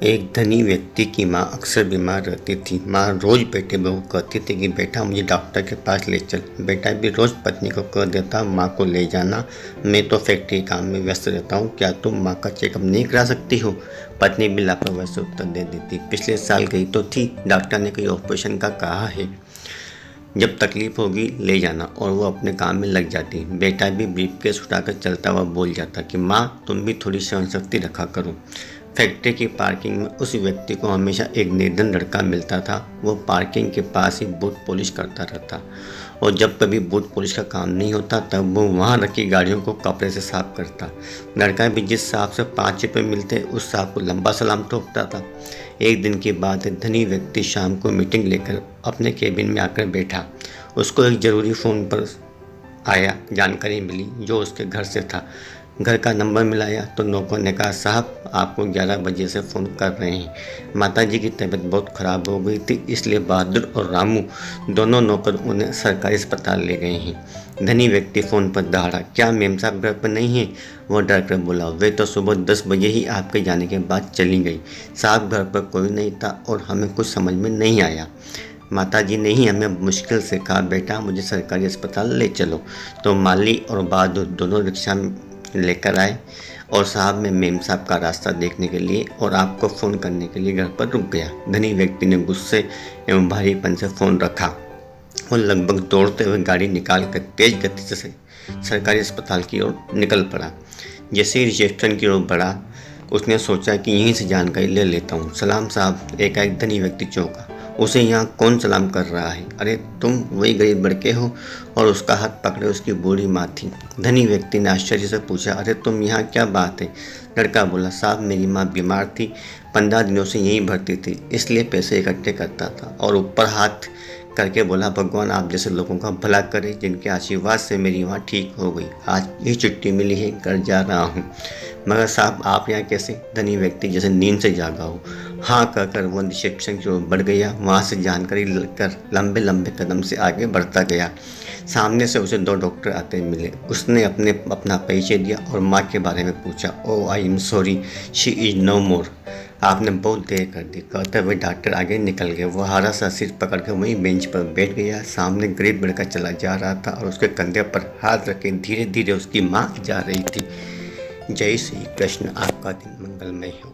एक धनी व्यक्ति की माँ अक्सर बीमार रहती थी। माँ रोज बेटे बहू कहती थी कि बेटा मुझे डॉक्टर के पास ले चल। बेटा भी रोज पत्नी को कह देता माँ को ले जाना, मैं तो फैक्ट्री काम में व्यस्त रहता हूँ, क्या तुम माँ का चेकअप नहीं करा सकती हो। पत्नी भी लापरवाही से उत्तर दे देती, पिछले साल गई तो थी, डॉक्टर ने कोई ऑपरेशन का कहा है, जब तकलीफ होगी ले जाना, और वो अपने काम में लग जाती। बेटा भी ब्रीफकेस उठाकर चलता हुआ बोल जाता कि माँ तुम भी थोड़ी सहनशक्ति रखा करो। फैक्ट्री की पार्किंग में उस व्यक्ति को हमेशा एक निर्धन लड़का मिलता था। वो पार्किंग के पास ही बूट पॉलिश करता रहता, और जब कभी बूट पॉलिश का काम नहीं होता तब वो वहाँ रखी गाड़ियों को कपड़े से साफ करता। लड़का भी जिस साफ से 5 रुपये मिलते उस साफ को लंबा सलाम ठोकता था। एक दिन की बात है, धनी व्यक्ति शाम को मीटिंग लेकर अपने केबिन में आकर बैठा। उसको एक ज़रूरी फ़ोन पर आया जानकारी मिली जो उसके घर से था। घर का नंबर मिलाया तो नौकर ने कहा, साहब आपको 11 बजे से फ़ोन कर रहे हैं। माताजी की तबीयत बहुत ख़राब हो गई थी, इसलिए बहादुर और रामू दोनों नौकर उन्हें सरकारी अस्पताल ले गए हैं। धनी व्यक्ति फ़ोन पर दहाड़ा, क्या मेम साहब घर पर नहीं है? वो डर कर बोला, वे तो सुबह 10 बजे ही आपके जाने के बाद चली गई। साहब घर पर कोई नहीं था और हमें कुछ समझ में नहीं आया। माताजी ने ही हमें मुश्किल से कहा, बेटा मुझे सरकारी अस्पताल ले चलो। तो माली और बहादुर दोनों रिक्शा लेकर आए और साहब मैं मेम साहब का रास्ता देखने के लिए और आपको फ़ोन करने के लिए घर पर रुक गया। धनी व्यक्ति ने गुस्से एवं भारीपन से फ़ोन रखा। वो लगभग दौड़ते हुए गाड़ी निकाल कर तेज गति से सरकारी अस्पताल की ओर निकल पड़ा। जैसे ही रिसेप्शन की ओर बढ़ा, उसने सोचा कि यहीं से जानकारी ले लेता हूँ। सलाम साहब। एकाएक धनी व्यक्ति चौंका, उसे यहाँ कौन सलाम कर रहा है? अरे तुम वही गरीब लड़के हो? और उसका हाथ पकड़े उसकी बूढ़ी माँ थी। धनी व्यक्ति ने आश्चर्य से पूछा, अरे तुम यहाँ क्या बात है? लड़का बोला, साहब मेरी माँ बीमार थी, 15 दिनों से यहीं भर्ती थी, इसलिए पैसे इकट्ठे करता था। और ऊपर हाथ करके बोला, भगवान आप जैसे लोगों का भला करे, जिनके आशीर्वाद से मेरी माँ ठीक हो गई। आज ये छुट्टी मिली है, घर जा रहा हूँ। मगर साहब आप यहाँ कैसे? धनी व्यक्ति जैसे नींद से जागा हो हाँ कहकर वो रिसेप्शन की ओर बढ़ गया। वहाँ से जानकारी लेकर लंबे लंबे कदम से आगे बढ़ता गया। सामने से उसे 2 डॉक्टर आते मिले। उसने अपना परिचय दिया और माँ के बारे में पूछा। Oh I am sorry, she is no more. आपने बहुत देर कर दी, कहते हुए डॉक्टर आगे निकल गए। वो हारा सा सिर पकड़ कर वहीं बेंच पर बैठ गया। सामने गरीब लड़का चला जा रहा था और उसके कंधे पर हाथ रखे धीरे धीरे उसकी माँ जा रही थी। जय श्री कृष्ण। आपका दिन मंगलमय हो।